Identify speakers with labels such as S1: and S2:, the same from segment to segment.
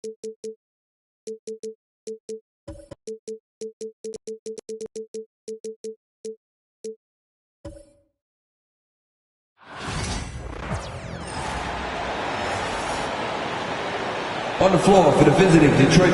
S1: On the floor for the visiting Detroit.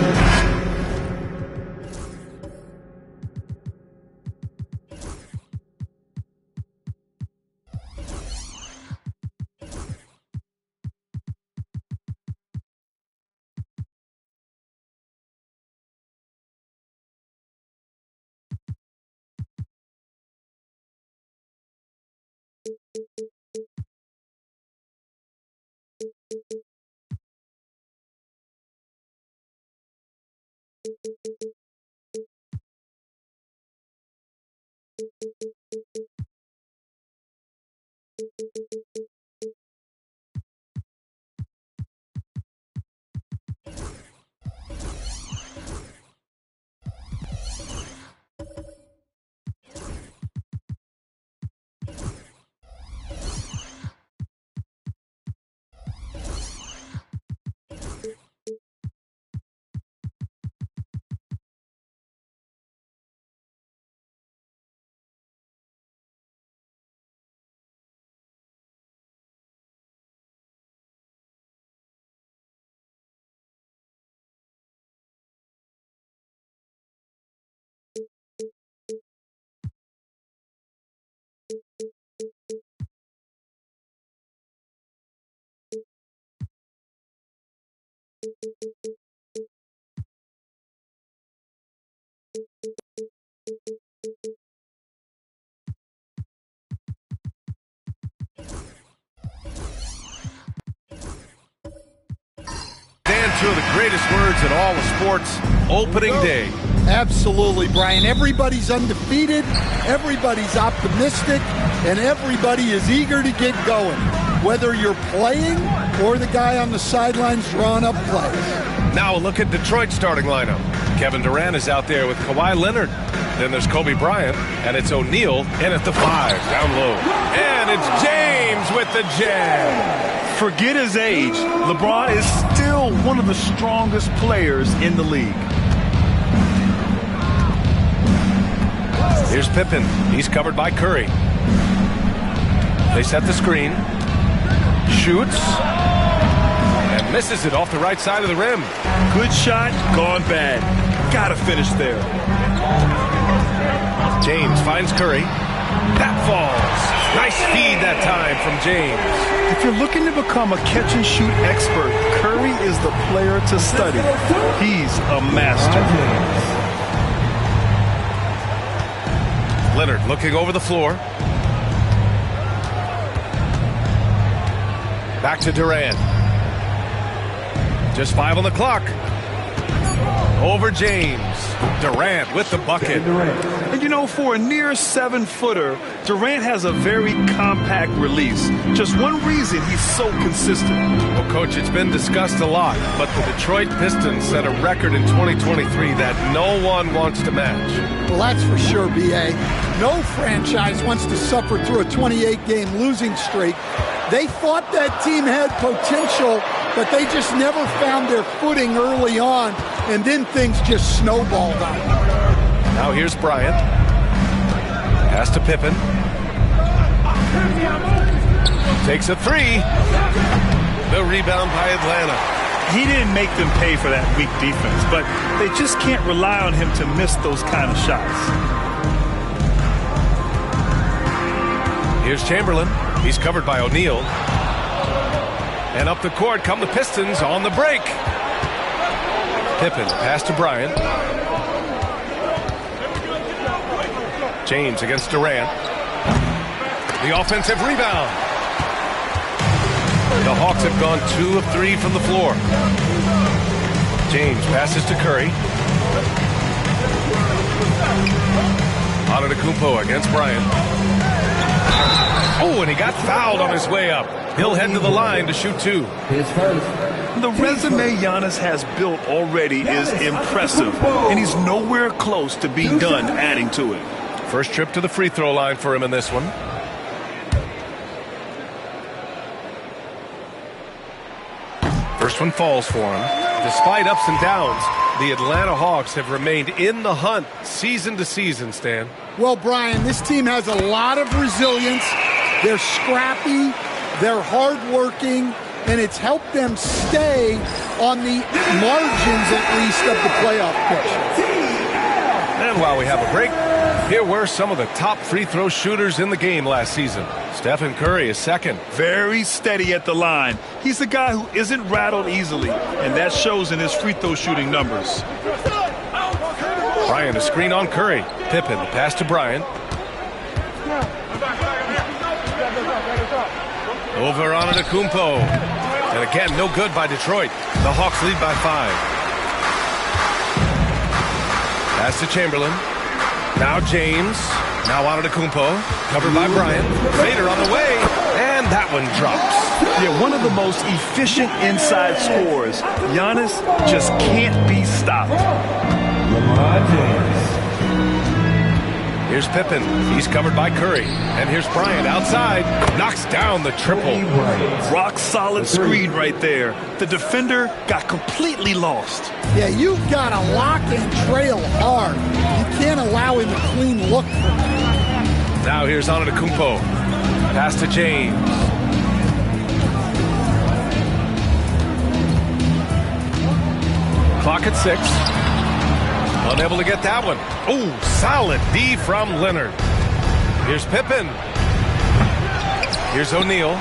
S2: Two of the greatest words in all of sports, opening day.
S3: Absolutely, Brian. Everybody's undefeated, everybody's optimistic, and everybody is eager to get going, whether you're playing or the guy on the sidelines drawing up plays.
S2: Now a look at Detroit's starting lineup. Kevin Durant is out there with Kawhi Leonard. Then there's Kobe Bryant, and it's O'Neal in at the 5, down low. And it's James with the jam.
S4: Forget his age, LeBron is still one of the strongest players in the league.
S2: Here's Pippen. He's covered by Curry. They set the screen. Shoots. And misses it off the right side of the rim.
S4: Good shot, gone bad. Gotta finish there.
S2: James finds Curry. That falls. Nice feed that time from James.
S4: If you're looking to become a catch-and-shoot expert, Curry is the player to study. He's a master.
S2: Leonard looking over the floor. Back to Durant. Just 5 on the clock. Over James. Durant with the bucket.
S4: And you know, for a near 7-footer, Durant has a very compact release. Just one reason he's so consistent.
S2: Well, Coach, it's been discussed a lot, but the Detroit Pistons set a record in 2023 that no one wants to match.
S3: Well, that's for sure, B.A. No franchise wants to suffer through a 28-game losing streak. They thought that team had potential, but they just never found their footing early on, and then things just snowballed on them.
S2: Now here's Bryant. Pass to Pippen. Takes a 3. The rebound by Atlanta.
S4: He didn't make them pay for that weak defense, but they just can't rely on him to miss those kind of shots.
S2: Here's Chamberlain. He's covered by O'Neal. And up the court come the Pistons on the break. Pippen, pass to Bryant. James against Durant. The offensive rebound. The Hawks have gone 2 of 3 from the floor. James passes to Curry. Antetokounmpo against Bryant. Oh, and he got fouled on his way up. He'll head to the line to shoot 2.
S4: The resume Giannis has built already is impressive, and he's nowhere close to being done adding to it.
S2: First trip to the free throw line for him in this one. First one falls for him. Despite ups and downs, the Atlanta Hawks have remained in the hunt season to season, Stan.
S3: Well, Brian, this team has a lot of resilience. They're scrappy, they're hardworking, and it's helped them stay on the margins, at least, of the playoff picture.
S2: And while we have a break, here were some of the top free throw shooters in the game last season. Stephen Curry is second.
S4: Very steady at the line. He's a guy who isn't rattled easily, and that shows in his free throw shooting numbers.
S2: Bryant, a screen on Curry. Pippen, the pass to Bryant. Over on Antetokounmpo. And again, no good by Detroit. The Hawks lead by 5. Pass to Chamberlain. Now James. Now Antetokounmpo. Covered by Bryant. Fader on the way. And that one drops.
S4: Yeah, one of the most efficient inside scorers. Giannis just can't be stopped.
S1: LeBron James.
S2: Here's Pippen. He's covered by Curry. And here's Bryant outside. Knocks down the triple.
S4: Rock solid screen right there. The defender got completely lost.
S3: Yeah, you've got to lock and trail hard. You can't allow him a clean look from him.
S2: Now here's Antetokounmpo. Pass to James. Clock at 6. Unable to get that one. Oh, solid D from Leonard. Here's Pippen. Here's O'Neal.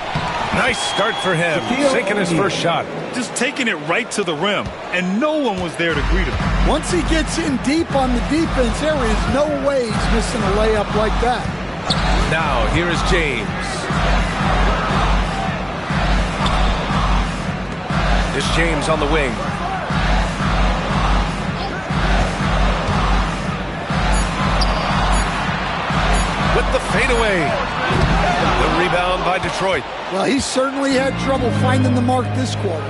S2: Nice start for him. Sinking his first shot.
S4: Just taking it right to the rim, and no one was there to greet him.
S3: Once he gets in deep on the defense, there is no way he's missing a layup like that.
S2: Now, here is James. Here's James on the wing. With the fadeaway. The rebound by Detroit.
S3: Well, he certainly had trouble finding the mark this quarter.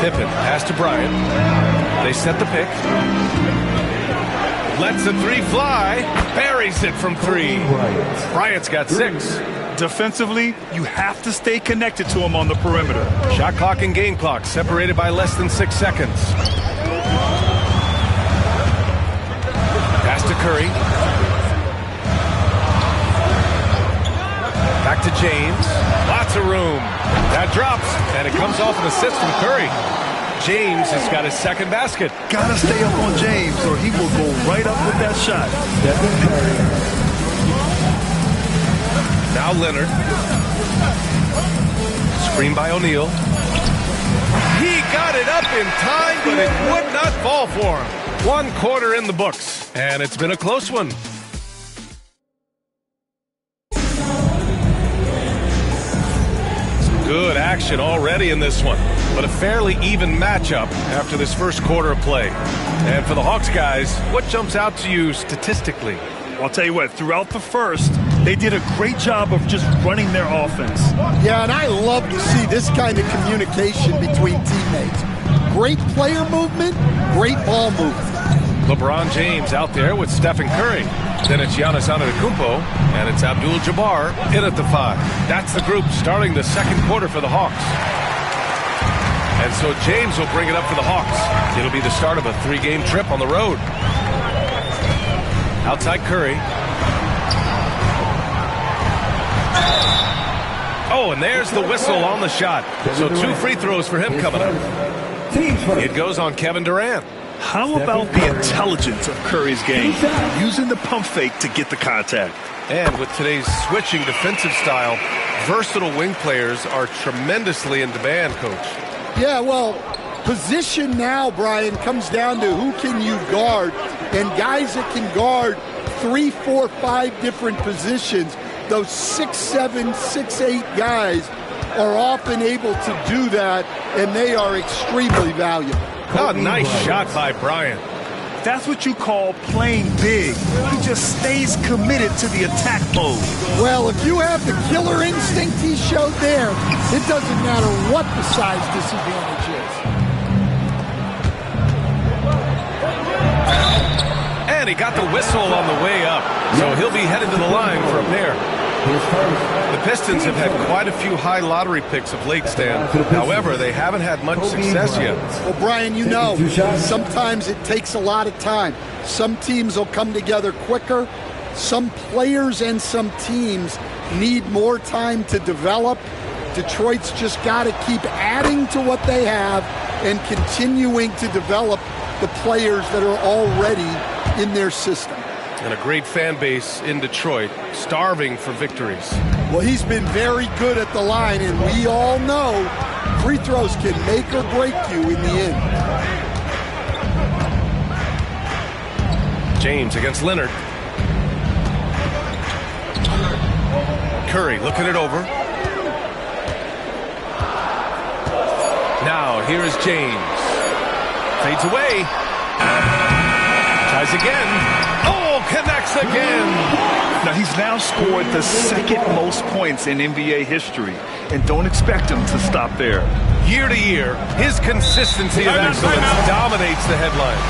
S2: Pippen, pass to Bryant. They set the pick. Lets the three fly. Buries it from 3. Bryant's got 6.
S4: Defensively, you have to stay connected to him on the perimeter.
S2: Shot clock and game clock separated by less than 6 seconds. Pass to Curry. Back to James. Lots of room. That drops, and it comes off an assist from Curry. James has got his second basket.
S4: Gotta stay up on James, or he will go right up with that shot.
S2: Now Leonard. Screen by O'Neal. He got it up in time, but it would not fall for him. 1 quarter in the books, and it's been a close one. Some good action already in this one, but a fairly even matchup after this first quarter of play. And for the Hawks guys, what jumps out to you statistically?
S4: I'll tell you what, throughout the first, they did a great job of just running their offense.
S3: Yeah, and I love to see this kind of communication between teammates. Great player movement, great ball movement.
S2: LeBron James out there with Stephen Curry. Then it's Giannis Antetokounmpo, and it's Abdul-Jabbar in at the 5. That's the group starting the second quarter for the Hawks. And so James will bring it up for the Hawks. It'll be the start of a 3-game trip on the road. Outside Curry. Oh, and there's the whistle on the shot. So 2 free throws for him coming up. It goes on Kevin Durant.
S4: How about the intelligence of Curry's game? Using the pump fake to get the contact.
S2: And with today's switching defensive style, versatile wing players are tremendously in demand, Coach.
S3: Yeah, well, position now, Brian, comes down to who can you guard. And guys that can guard 3, 4, 5 different positions, those 6'7", 6'8" guys are often able to do that, and they are extremely valuable.
S2: Oh, nice shot by Bryant.
S4: That's what you call playing big. He just stays committed to the attack mode.
S3: Well, if you have the killer instinct he showed there, it doesn't matter what the size disadvantage is.
S2: And he got the whistle on the way up, so he'll be headed to the line for a pair. The Pistons have had quite a few high lottery picks of late, Stan. However, they haven't had much success yet.
S3: Well, Brian, you know, sometimes it takes a lot of time. Some teams will come together quicker. Some players and some teams need more time to develop. Detroit's just got to keep adding to what they have and continuing to develop the players that are already in their system.
S2: And a great fan base in Detroit, starving for victories.
S3: Well, he's been very good at the line, and we all know free throws can make or break you in the end.
S2: James against Leonard. Curry looking it over. Now, here is James. Fades away. Tries again. Oh, connects again.
S4: Now, he's now scored the second most points in NBA history, and don't expect him to stop there.
S2: Year to year, his consistency of excellence dominates the headlines.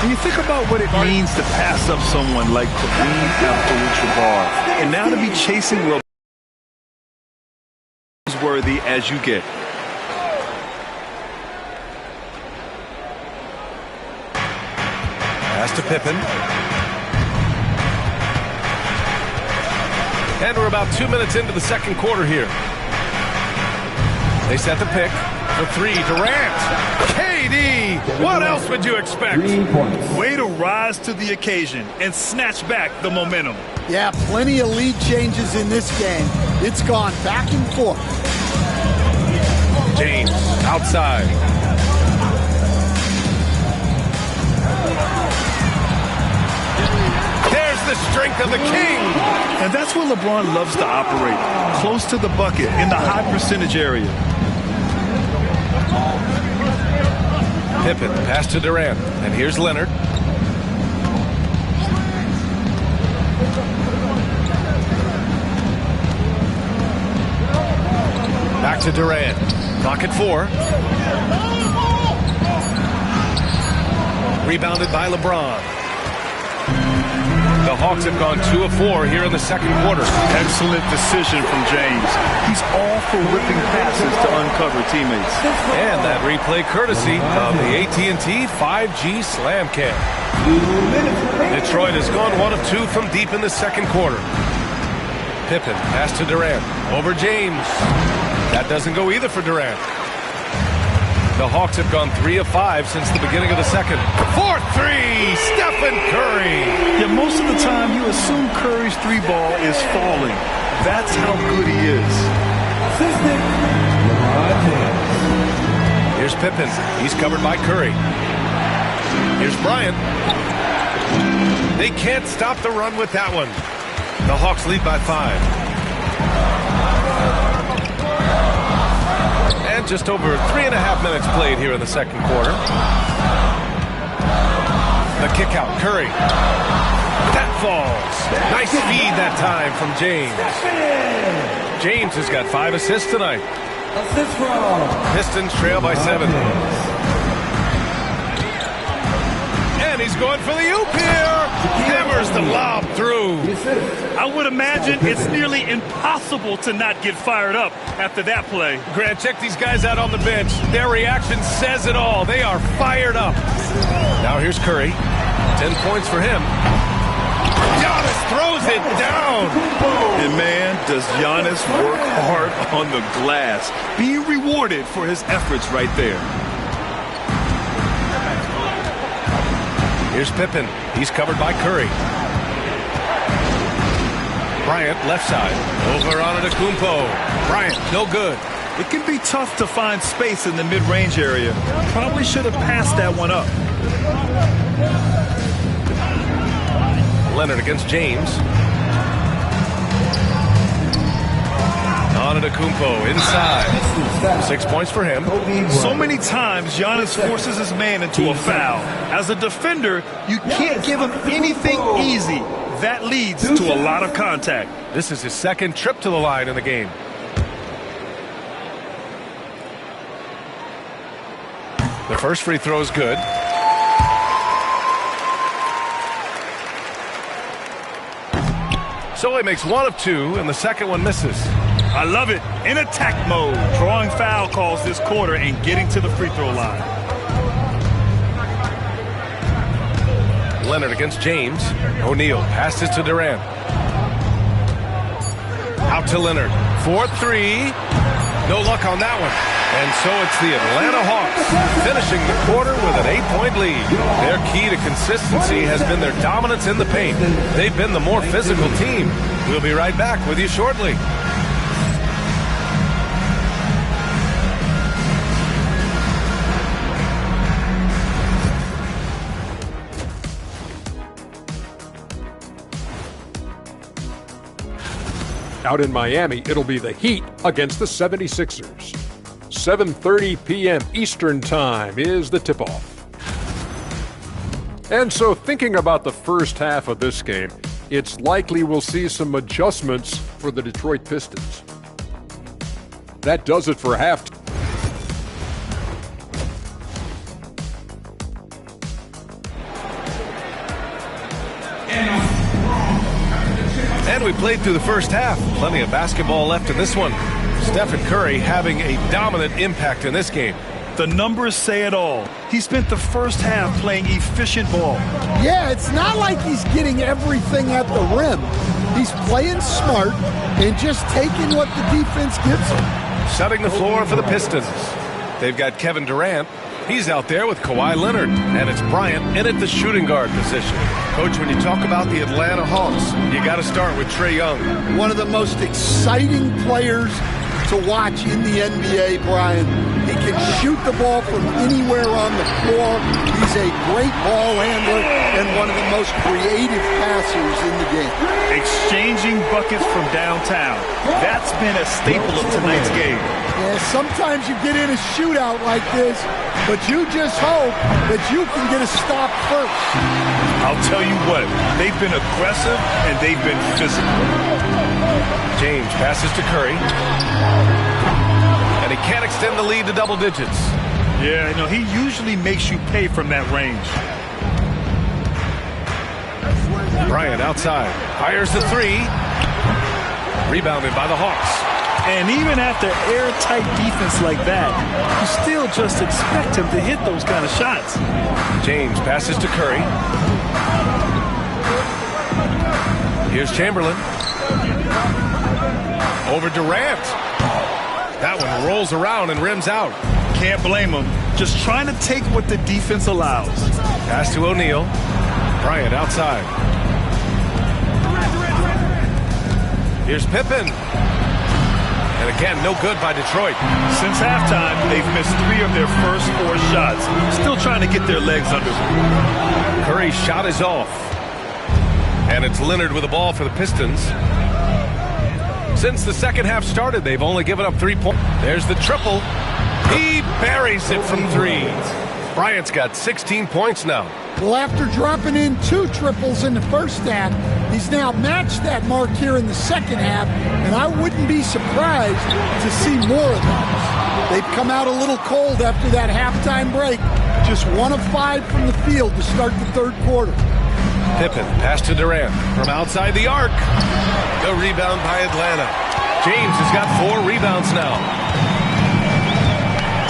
S4: When you think about what it means to pass up someone like Kareem Abdul-Jabbar, and now to be chasing as worthy as you get.
S2: Pass to Pippen. And we're about 2 minutes into the second quarter here. They set the pick for three. Durant. KD. What else would you expect?
S4: Way to rise to the occasion and snatch back the momentum.
S3: Yeah, plenty of lead changes in this game. It's gone back and forth.
S2: James outside. The strength of the king.
S4: And that's where LeBron loves to operate, close to the bucket in the high percentage area.
S2: Pippen pass to Durant, and here's Leonard. Back to Durant. Clock at 4. Rebounded by LeBron. The Hawks have gone 2 of 4 here in the second quarter.
S4: Excellent decision from James. He's all for whipping passes to uncover teammates.
S2: And that replay courtesy of the AT&T 5G Slam Cam. Detroit has gone 1 of 2 from deep in the second quarter. Pippen pass to Durant. Over James. That doesn't go either for Durant. The Hawks have gone 3 of 5 since the beginning of the second. 4-3, Stephen Curry.
S4: Yeah, most of the time you assume Curry's three ball is falling. That's how good he is.
S2: Here's Pippen. He's covered by Curry. Here's Bryant. They can't stop the run with that one. The Hawks lead by 5. And just over 3.5 minutes played here in the second quarter. The kick out, Curry. That falls. Nice feed that time from James. James has got 5 assists tonight. Pistons trail by 7. And he's going for the oop here. Hammers the lob through.
S4: I would imagine it's nearly impossible to not get fired up after that play.
S2: Grant, check these guys out on the bench. Their reaction says it all. They are fired up. Now here's Curry. 10 points for him. Giannis throws it down.
S4: And man, does Giannis work hard on the glass. Being rewarded for his efforts right there.
S2: Here's Pippen. He's covered by Curry. Bryant, left side. Over Antetokounmpo. Bryant, no good.
S4: It can be tough to find space in the mid-range area. Probably should have passed that one up.
S2: Leonard against James. Antetokounmpo inside. 6 points for him.
S4: So many times Giannis forces his man into a foul. As a defender, you can't give him anything easy. That leads to a lot of contact.
S2: This is his second trip to the line in the game. The first free throw is good. So he makes one of two, and the second one misses.
S4: I love it. In attack mode, drawing foul calls this quarter and getting to the free throw line.
S2: Leonard against James. O'Neal passes to Durant. Out to Leonard. 4-3. No luck on that one. And so it's the Atlanta Hawks finishing the quarter with an 8-point lead. Their key to consistency has been their dominance in the paint. They've been the more physical team. We'll be right back with you shortly.
S5: Out in Miami, it'll be the Heat against the 76ers. 7:30 p.m. Eastern Time is the tip-off. And so thinking about the first half of this game, it's likely we'll see some adjustments for the Detroit Pistons. That does it for halftime.
S2: And we played through the first half. Plenty of basketball left in this one. Stephen Curry having a dominant impact in this game.
S4: The numbers say it all. He spent the first half playing efficient ball.
S3: Yeah, it's not like he's getting everything at the rim. He's playing smart and just taking what the defense gives him.
S2: Setting the floor for the Pistons. They've got Kevin Durant. He's out there with Kawhi Leonard. And it's Bryant in at the shooting guard position. Coach, when you talk about the Atlanta Hawks, you got to start with Trae Young.
S3: One of the most exciting players to watch in the NBA, Brian. He can shoot the ball from anywhere on the floor. He's a great ball handler and one of the most creative passers in the game.
S4: Exchanging buckets from downtown. That's been a staple of tonight's game.
S3: Yeah, sometimes you get in a shootout like this, but you just hope that you can get a stop first.
S4: I'll tell you what, they've been aggressive and they've been physical.
S2: James passes to Curry. And he can't extend the lead to double digits.
S4: Yeah, you know, he usually makes you pay from that range.
S2: Bryant outside. Fires the three. Rebounded by the Hawks.
S4: And even after airtight defense like that, you still just expect him to hit those kind of shots.
S2: James passes to Curry. Here's Chamberlain. Over Durant. That one rolls around and rims out.
S4: Can't blame him. Just trying to take what the defense allows.
S2: Pass to O'Neal. Bryant outside. Here's Pippen. And again, no good by Detroit.
S4: Since halftime, they've missed 3 of their first 4 shots. Still trying to get their legs under them.
S2: Curry's shot is off. And it's Leonard with the ball for the Pistons. Since the second half started, they've only given up 3 points. There's the triple. He buries it from 3. Bryant's got 16 points now.
S3: Well, after dropping in 2 triples in the first half, he's now matched that mark here in the second half, and I wouldn't be surprised to see more of that. They've come out a little cold after that halftime break. Just 1 of 5 from the field to start the third quarter.
S2: Pippen pass to Durant from outside the arc. The rebound by Atlanta. James has got 4 rebounds now.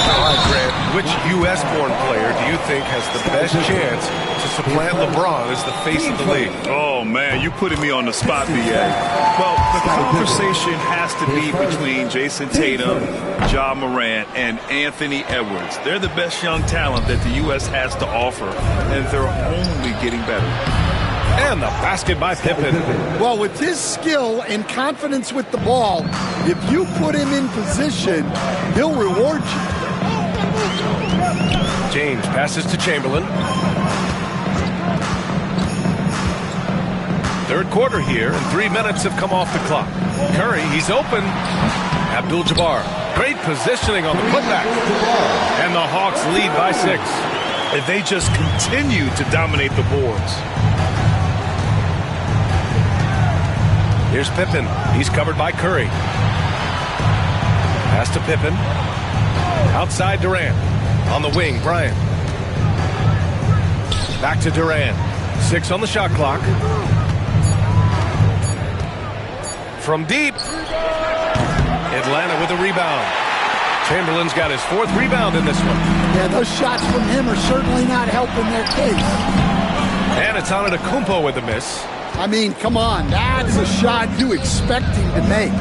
S2: All right, Grant, which U.S.-born player do you think has the best chance to supplant LeBron as the face of the league?
S4: Oh, man, you putting me on the spot, B.A. Well, the conversation has to be between Jason Tatum, Ja Morant, and Anthony Edwards. They're the best young talent that the U.S. has to offer, and they're only getting better.
S2: And the basket by Pippen.
S3: Well, with his skill and confidence with the ball, if you put him in position, he'll reward you.
S2: James passes to Chamberlain. Third quarter here, and 3 minutes have come off the clock. Curry, he's open. Abdul-Jabbar. Great positioning on the putback. And the Hawks lead by 6.
S4: And they just continue to dominate the boards.
S2: Here's Pippen. He's covered by Curry. Pass to Pippen. Outside Durant. On the wing, Bryant. Back to Durant. 6 on the shot clock. from deep. Atlanta with a rebound. Chamberlain's got his 4th rebound in this one.
S3: Yeah, those shots from him are certainly not helping their case.
S2: And it's Antetokounmpo with the miss.
S3: I mean, come on, that's a shot you expect him to make.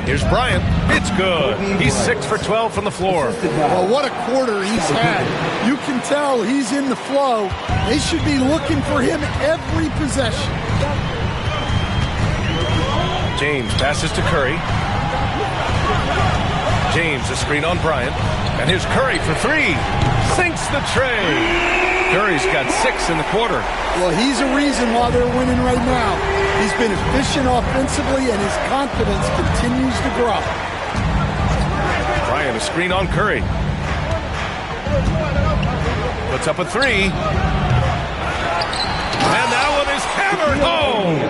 S2: Here's Bryant. It's good. He's 6 for 12 from the floor.
S3: Well, what a quarter he's had. You can tell he's in the flow. They should be looking for him every possession.
S2: James passes to Curry. James, a screen on Bryant. And here's Curry for 3. Sinks the tray. Curry's got 6 in the quarter.
S3: Well, he's a reason why they're winning right now. He's been efficient offensively, and his confidence continues to grow.
S2: Bryant, a screen on Curry. Puts up a 3. And that one is hammered home.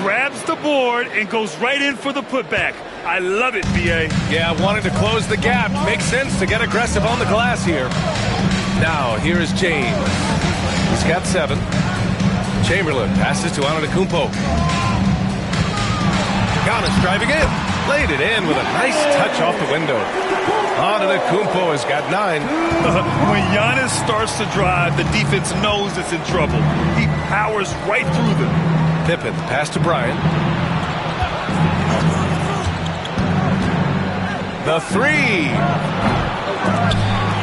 S4: Grabs the board and goes right in for the putback. I love it, B.A.
S2: Yeah, wanting to close the gap. Makes sense to get aggressive on the glass here. Now, here is James. He's got 7. Chamberlain passes to Antetokounmpo. Giannis driving in. Played it in with a nice touch off the window. Antetokounmpo has got 9.
S4: When Giannis starts to drive, the defense knows it's in trouble. He powers right through them.
S2: Pippen, pass to Bryant. The 3.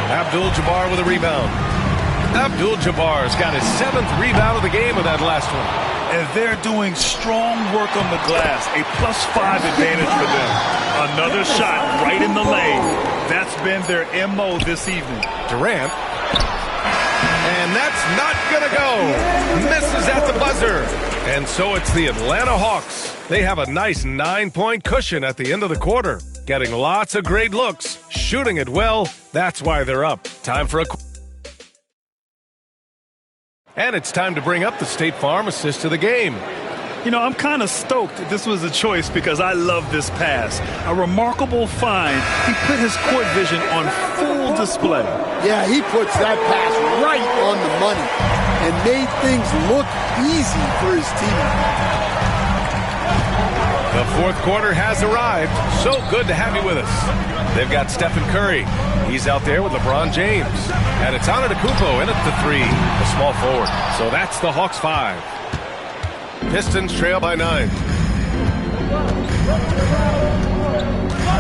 S2: Abdul-Jabbar with a rebound. Abdul-Jabbar's got his 7th rebound of the game with that last one.
S4: And they're doing strong work on the glass. A +5 advantage for them. Another shot right in the lane. That's been their MO this evening.
S2: Durant. And that's not going to go. Misses at the buzzer. And so it's the Atlanta Hawks. They have a nice 9-point cushion at the end of the quarter. Getting lots of great looks. Shooting it well. That's why they're up. Time for a... And it's time to bring up the State Farm assist of the game.
S4: You know, I'm kind of stoked this was a choice because I love this pass. A remarkable find. He put his court vision on full display.
S3: Yeah, he puts that pass right on the money and made things look easy for his team.
S2: The 4th quarter has arrived. So good to have you with us. They've got Stephen Curry. He's out there with LeBron James. And it's Antetokounmpo in at the 3, a small forward. So that's the Hawks 5. Pistons trail by 9.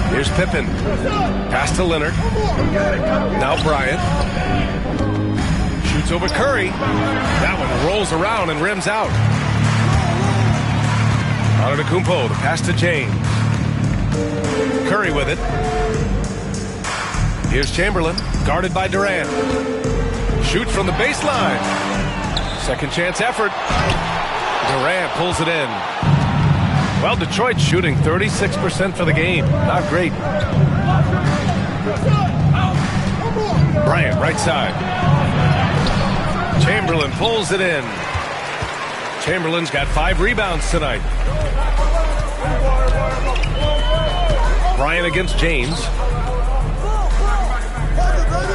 S2: Here's Pippen. Pass to Leonard. Now Bryant. Shoots over Curry. That one rolls around and rims out. Antetokounmpo, the pass to James. Curry with it. Here's Chamberlain, guarded by Durant. Shoots from the baseline. Second chance effort. Durant pulls it in. Well, Detroit shooting 36% for the game. Not great. Bryant, right side. Chamberlain pulls it in. Chamberlain's got 5 rebounds tonight. Bryant against James.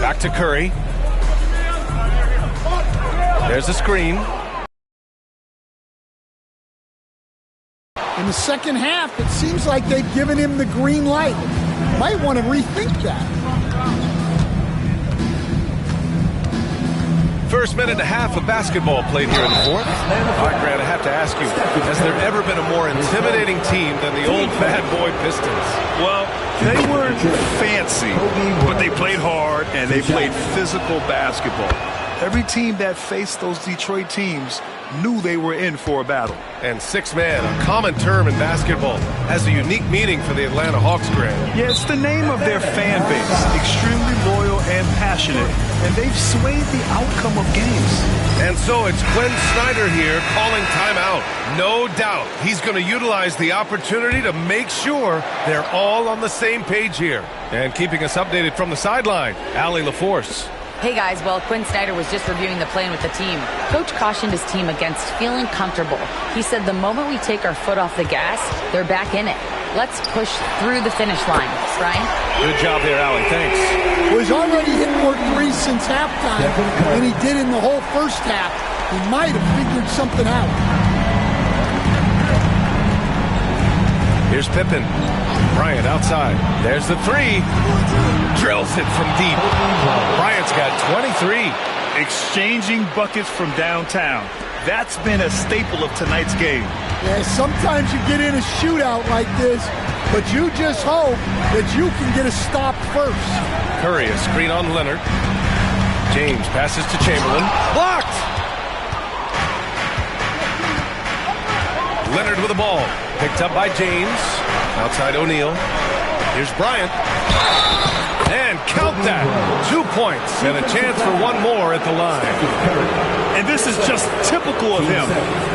S2: Back to Curry. There's a screen.
S3: In the second half, it seems like they've given him the green light. Might want to rethink that.
S2: First minute and a half of basketball played here in the 4th. All right, Grant, I have to ask you, has there ever been a more intimidating team than the old bad boy Pistons?
S4: Well, they weren't fancy, but they played hard and they played physical basketball. Every team that faced those Detroit teams knew they were in for a battle.
S2: And 6-man, a common term in basketball, has a unique meaning for the Atlanta Hawks, Grant.
S4: Yeah, it's the name of their fan base. Extremely loyal and passionate. And they've swayed the outcome of games.
S2: And so it's Quinn Snyder here calling timeout. No doubt he's going to utilize the opportunity to make sure they're all on the same page here. And keeping us updated from the sideline, Allie LaForce.
S6: Hey guys, well, Quinn Snyder was just reviewing the plan with the team. Coach cautioned his team against feeling comfortable. He said the moment we take our foot off the gas, they're back in it. Let's push through the finish line. Brian?
S2: Good job there, Allie. Thanks.
S3: Well, he's already hit more threes since halftime than he did in the whole first half. He might have figured something out.
S2: Here's Pippen. Bryant outside. There's the three. Drills it from deep. Bryant's got 23.
S4: Exchanging buckets from downtown. That's been a staple of tonight's game.
S3: Yeah, sometimes you get in a shootout like this, but you just hope that you can get a stop first.
S2: Curry, a screen on Leonard. James passes to Chamberlain. Blocked! Leonard with the ball. Picked up by James. Outside O'Neal. Here's Bryant. And count that. 2 points and a chance for one more at the line.
S4: And this is just typical of him.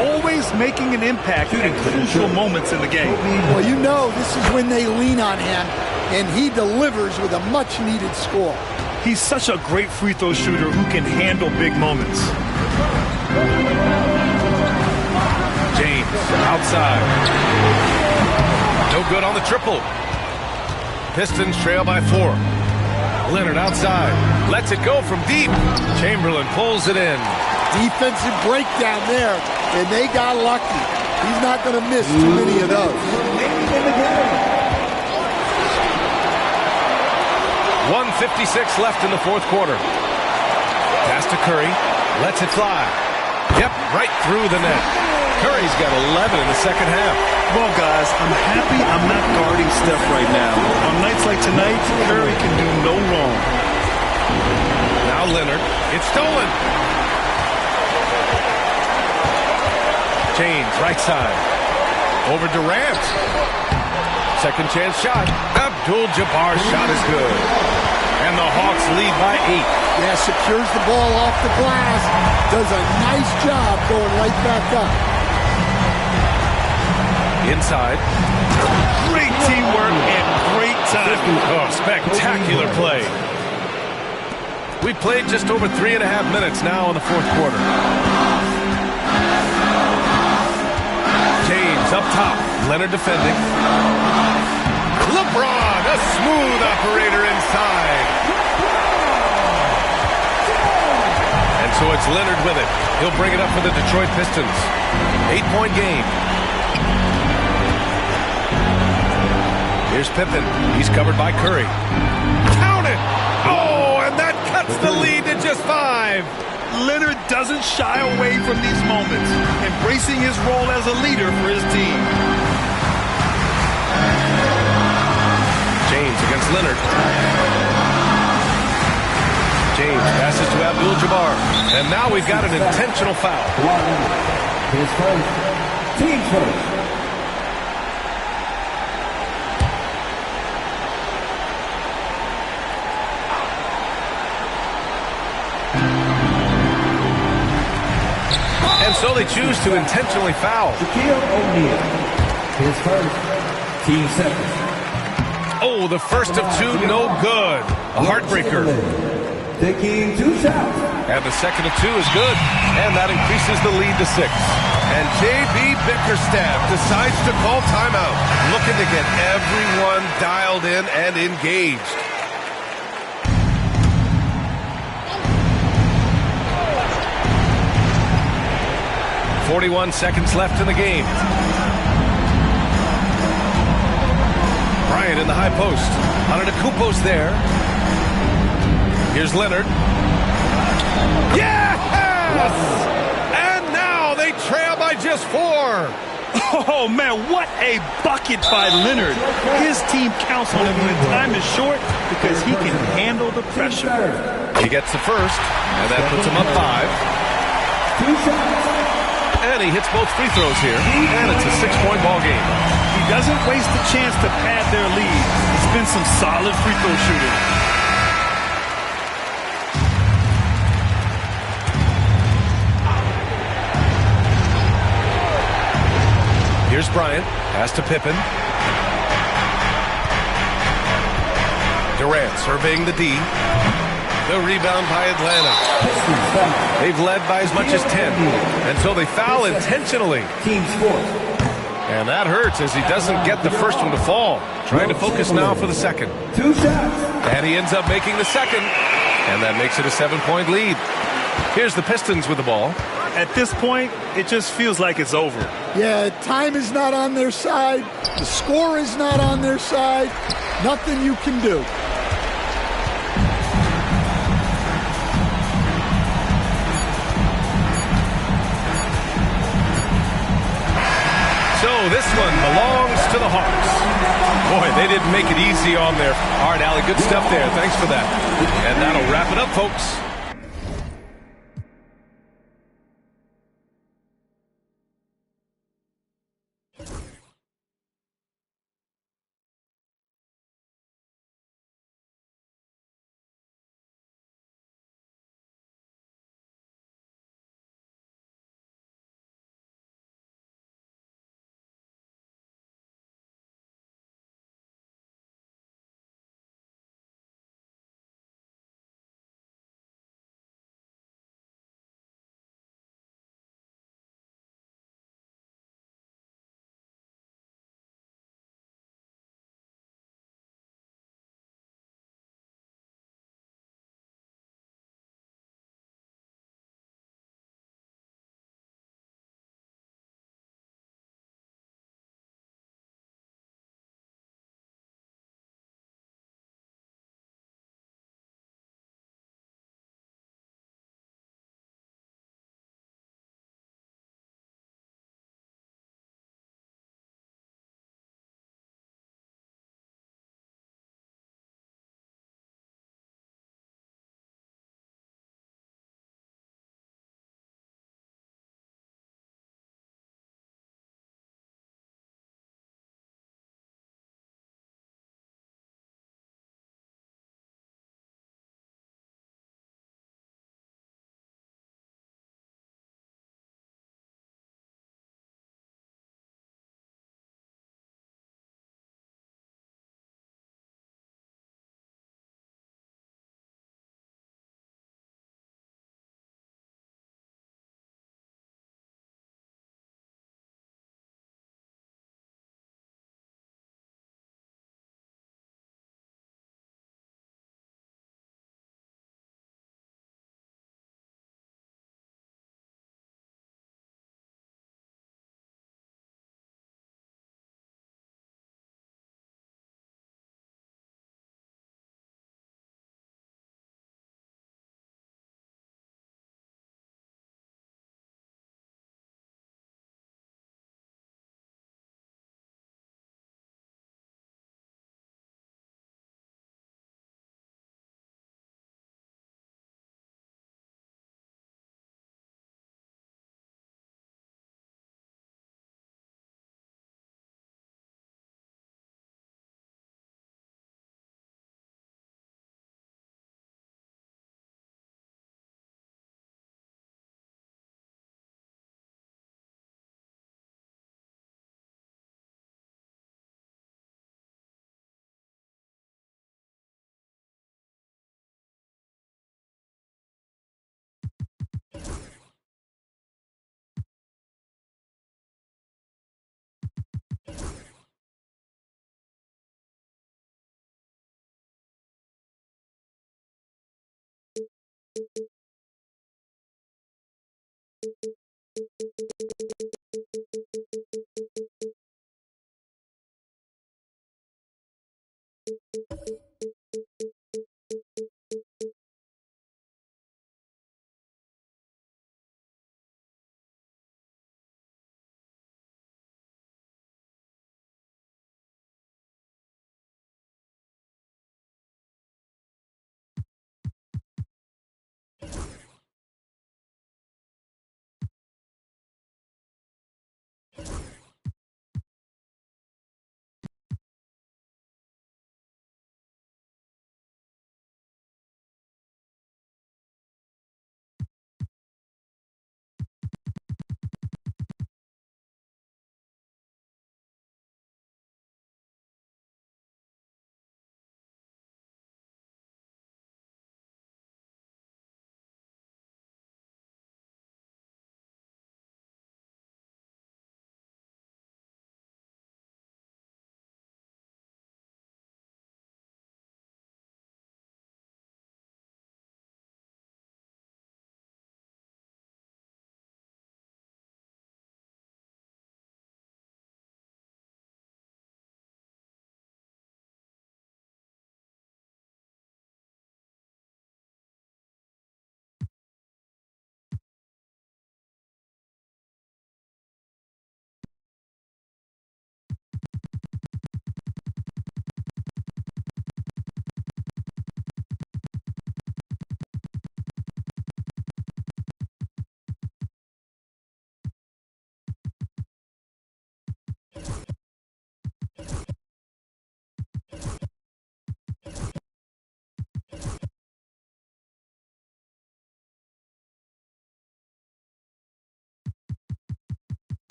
S4: Always making an impact at crucial moments in the game.
S3: Well, you know this is when they lean on him, and he delivers with a much-needed score.
S4: He's such a great free throw shooter who can handle big moments.
S2: James outside. No good on the triple. Pistons trail by 4. Leonard outside. Lets it go from deep. Chamberlain pulls it in.
S3: Defensive breakdown there, and they got lucky. He's not going to miss too many of those.
S2: 1:56 left in the fourth quarter. Pass to Curry. Lets it fly. Yep, right through the net. Curry's got 11 in the second half.
S4: Well, guys, I'm happy I'm not guarding Steph right now. On nights like tonight, Curry can do no wrong.
S2: Now Leonard. It's stolen. James, right side. Over Durant. Second chance shot. Abdul-Jabbar's shot is good. And the Hawks lead by 8.
S3: Yeah, secures the ball off the glass. Does a nice job going right back up.
S2: Inside.
S4: Great teamwork and great timing.
S2: Oh, spectacular play. We played just over 3.5 minutes now in the fourth quarter. James up top. Leonard defending. LeBron, a smooth operator inside. And so it's Leonard with it. He'll bring it up for the Detroit Pistons. 8-point game. Here's Pippen. He's covered by Curry. Count it! Oh, and that cuts the lead to just 5.
S4: Leonard doesn't shy away from these moments, embracing his role as a leader for his team.
S2: James against Leonard. James passes to Abdul-Jabbar. And now we've got an intentional foul.
S1: His first. Team first.
S2: And so they choose to intentionally foul.
S1: Shaquille O'Neal. His first. Team second.
S2: Oh, the first of 2, no good. A heartbreaker.
S1: Taking 2 shots.
S2: And the second of 2 is good. And that increases the lead to 6. And J.B. Bickerstaff decides to call timeout, looking to get everyone dialed in and engaged. .41 seconds left in the game. Bryant in the high post. Antetokounmpo's there. Here's Leonard. Yes! And now they trail by just 4.
S4: Oh, man, what a bucket by Leonard. His team counts on him when time is short because he can handle the pressure.
S2: He gets the first, and that puts him up 5.
S1: 2 shots.
S2: And he hits both free throws here, and it's a 6-point ball game.
S4: He doesn't waste a chance to pad their lead. It's been some solid free throw shooting.
S2: Here's Bryant. Pass to Pippen. Durant surveying the D. The rebound by Atlanta. They've led by as much as 10 until they foul intentionally.
S1: Team sport.
S2: And that hurts as he doesn't get the first one to fall. Trying to focus now for the second.
S1: 2 shots.
S2: And he ends up making the second. And that makes it a 7-point lead. Here's the Pistons with the ball.
S4: at this point, it just feels like it's over.
S3: Yeah, time is not on their side. The score is not on their side. Nothing you can do.
S2: So this one belongs to the Hawks. Boy, they didn't make it easy on there. All right, Allie, good stuff there. Thanks for that. And that'll wrap it up, folks.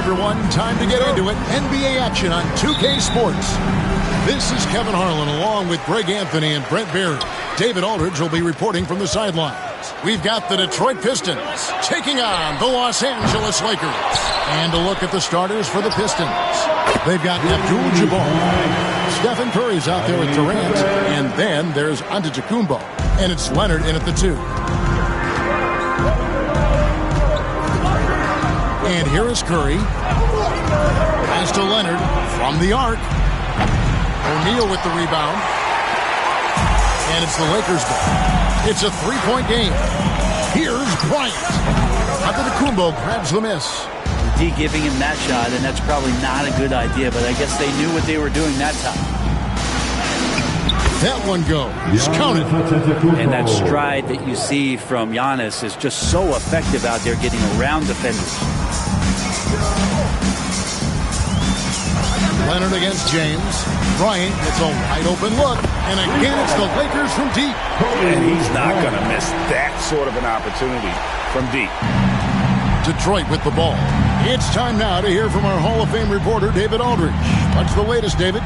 S7: everyone. Time to get into it. NBA action on 2K Sports. This is Kevin Harlan along with Greg Anthony and Brent Barry. David Aldridge will be reporting from the sidelines. We've got the Detroit Pistons taking on the Los Angeles Lakers. And a look at the starters for the Pistons. They've got Abdul-Jabbar. Stephen Curry's out there with Durant. And then there's Antetokounmpo. And it's Leonard in at the 2. And here is Curry. Pass to Leonard from the arc. O'Neal with the rebound. And it's the Lakers' ball. It's a 3-point game. Here's Bryant. Antetokounmpo grabs the miss.
S8: D giving him that shot, and that's probably not a good idea, but I guess they knew what they were doing that time.
S7: That one goes. Counted.
S8: And that stride that you see from Giannis is just so effective out there getting around defenders.
S7: Leonard against James. Bryant gets a wide open look. And again, it's the Lakers from deep.
S4: And he's not going to miss that sort of an opportunity from deep.
S7: Detroit with the ball. It's time now to hear from our Hall of Fame reporter, David Aldridge. What's the latest, David?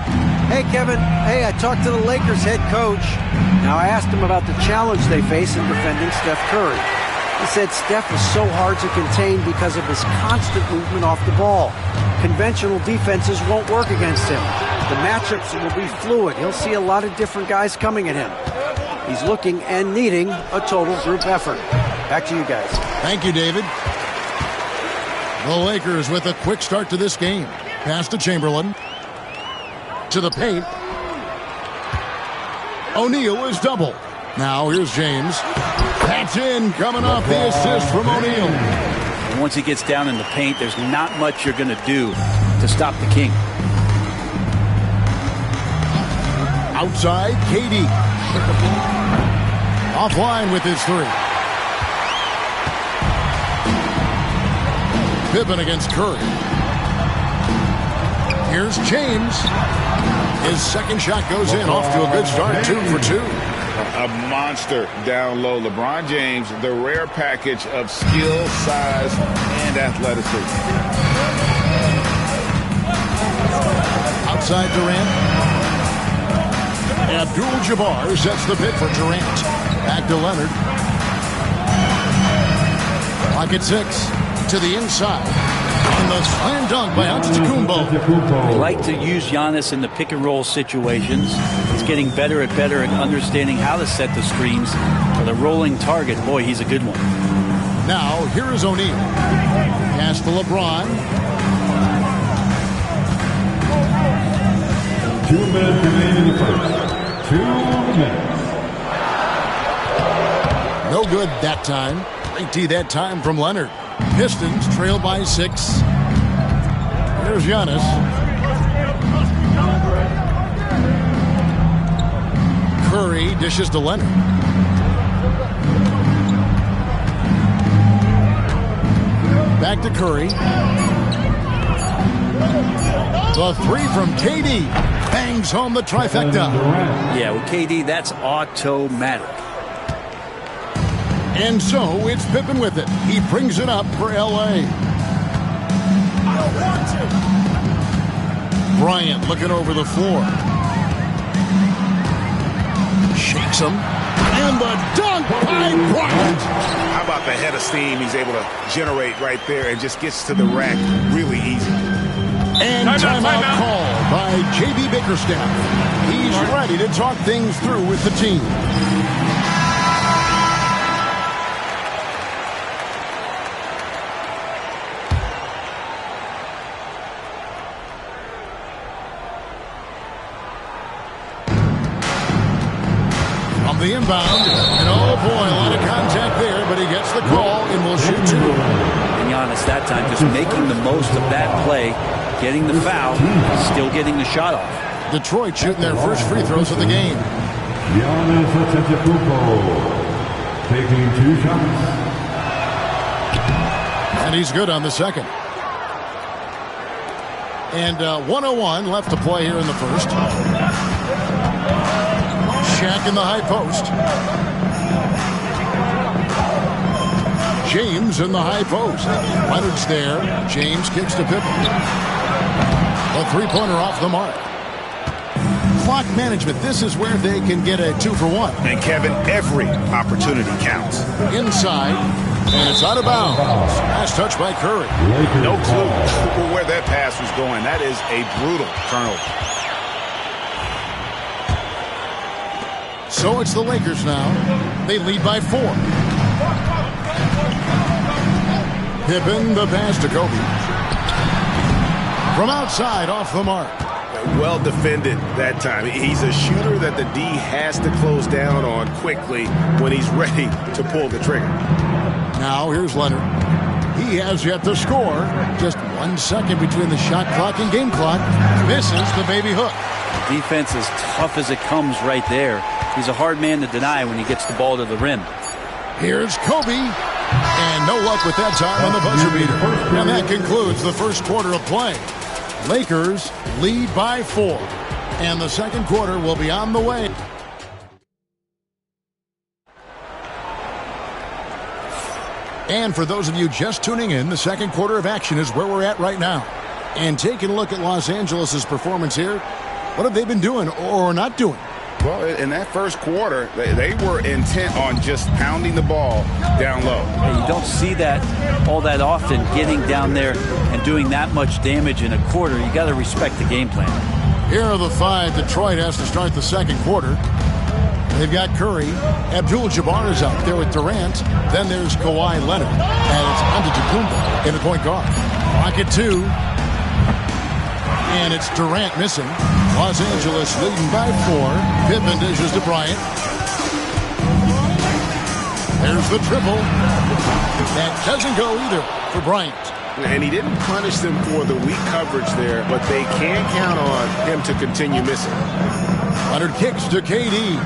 S9: Hey, Kevin. Hey, I talked to the Lakers head coach. Now, I asked him about the challenge they face in defending Steph Curry. He said Steph is so hard to contain because of his constant movement off the ball. Conventional defenses won't work against him. The matchups will be fluid. He'll see a lot of different guys coming at him. He's looking and needing a total group effort. Back to you guys.
S7: Thank you, David. The Lakers with a quick start to this game. Pass to Chamberlain. To the paint. O'Neal is double. Now here's James. That's in, coming off the assist from O'Neal.
S8: And once he gets down in the paint, there's not much you're going to do to stop the King.
S7: Outside, KD. Offline with his 3. Pippen against Curry. Here's James. His second shot goes in, off to a good start, 2 for 2.
S4: A monster down low. LeBron James, the rare package of skill, size, and athleticism.
S7: Outside Durant. Abdul-Jabbar sets the pick for Durant. Back to Leonard. Clock at 6. To the inside. And the slam dunk by Antetokounmpo.
S8: They like to use Giannis in the pick and roll situations. He's getting better at understanding how to set the screens for the rolling target. Boy, he's a good one.
S7: Now, here is O'Neal. Pass to LeBron.
S10: 2 minutes remaining in the first. 2 minutes.
S7: No good that time. Great D that time from Leonard. Pistons trail by 6. Here's Giannis. Curry dishes to Leonard. Back to Curry. The 3 from KD. Bangs home the trifecta.
S8: Yeah, with KD, that's automatic.
S7: And so it's Pippen with it. He brings it up for L.A. Bryant looking over the floor. Shakes him. And the dunk by Bryant.
S4: How about the head of steam he's able to generate right there and just gets to the rack really easy.
S7: And timeout called by J.B. Bickerstaff. He's ready to talk things through with the team. The inbound, and oh boy, a lot of contact there, but he gets the call and will shoot 2.
S8: And Giannis that time just making the most of that play, getting the foul, still getting the shot off.
S7: Detroit shooting their first free throws of the game.
S10: Giannis Antetokounmpo taking 2 shots.
S7: And he's good on the second. And 1:01 left to play here in the first. Shaq in the high post. James in the high post. Leonard's there. James kicks to Pippen. A three-pointer off the mark. Clock management. This is where they can get a 2-for-1.
S11: And Kevin, every opportunity counts.
S7: Inside, and it's out of bounds. Last touch by Curry.
S11: No clue where that pass was going. That is a brutal turnover.
S7: So it's the Lakers now. They lead by 4. Pippen, the pass to Kobe. From outside, off the mark.
S2: Well defended that time. He's a shooter that the D has to close down on quickly when he's ready to pull the trigger.
S7: Now here's Leonard. He has yet to score. Just 1 second between the shot clock and game clock. Misses the baby hook.
S8: Defense as tough as it comes right there. He's a hard man to deny when he gets the ball to the rim.
S7: Here's Kobe. And no luck with that time on the buzzer beater. And that concludes the first quarter of play. Lakers lead by 4. And the second quarter will be on the way. And for those of you just tuning in, the second quarter of action is where we're at right now. And taking a look at Los Angeles' performance here, what have they been doing or not doing?
S11: Well, in that first quarter, they were intent on just pounding the ball down low.
S8: Yeah, you don't see that all that often, getting down there and doing that much damage in a quarter. You got to respect the game plan.
S7: Here are the 5 Detroit has to start the second quarter. They've got Curry. Abdul-Jabbar is out there with Durant. Then there's Kawhi Leonard. And it's Antetokounmpo in the point guard. Rocket 2. And it's Durant missing. Los Angeles leading by 4. Pippen dishes to Bryant. There's the triple. That doesn't go either for Bryant.
S2: And he didn't punish them for the weak coverage there, but they can count on him to continue missing.
S7: Leonard kicks to KD.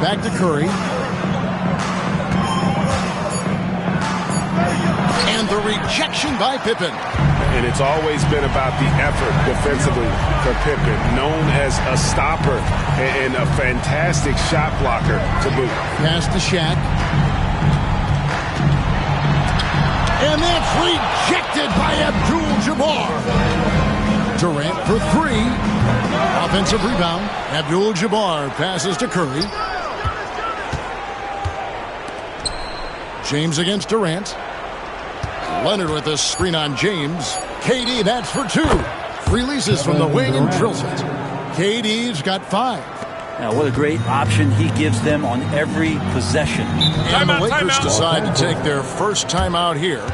S7: Back to Curry. And the rejection by Pippen.
S2: And it's always been about the effort defensively for Pippen, known as a stopper and a fantastic shot blocker to boot.
S7: Pass to Shaq. And that's rejected by Abdul-Jabbar. Durant for 3. Offensive rebound. Abdul-Jabbar passes to Curry. James against Durant. Leonard with a screen on James. KD, that's for 2. Releases from the wing and drills it. KD's got 5.
S8: Now, what a great option he gives them on every possession.
S7: And the Lakers decide to take their first timeout here.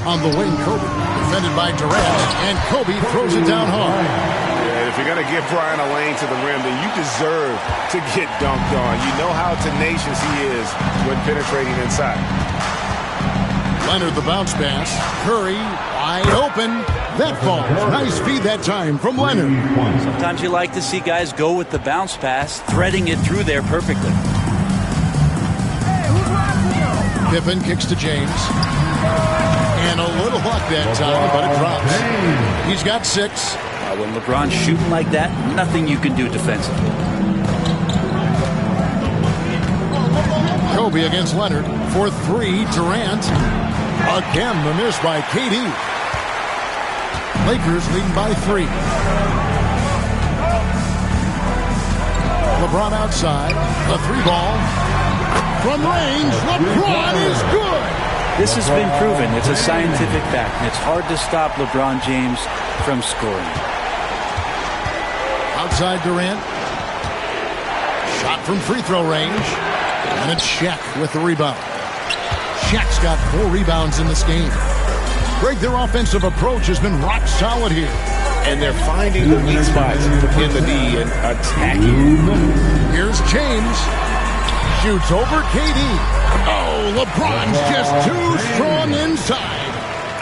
S7: On the wing, Kobe, defended by Durant, and Kobe throws it down hard.
S2: Yeah, if you're going to give Brian a lane to the rim, then you deserve to get dunked on. You know how tenacious he is when penetrating inside.
S7: Leonard, the bounce pass. Curry, wide open. That falls. Nice feed that time from Leonard.
S8: Sometimes you like to see guys go with the bounce pass, threading it through there perfectly.
S7: Pippen kicks to James. And a little luck that time, but it drops. He's got 6.
S8: When LeBron's shooting like that, nothing you can do defensively.
S7: Kobe against Leonard for 3. Durant. Again, the miss by KD. Lakers leading by 3. LeBron outside. The 3-ball. From range, LeBron is good.
S8: This has been proven. It's a scientific fact. It's hard to stop LeBron James from scoring.
S7: Outside Durant. Shot from free throw range. And it's Shaq with the rebound. Shaq's got 4 rebounds in this game. Greg, their offensive approach has been rock solid here.
S2: And they're finding the weak spots in the D and attacking.
S7: Here's James. Shoots over KD. Oh, LeBron's just too strong inside.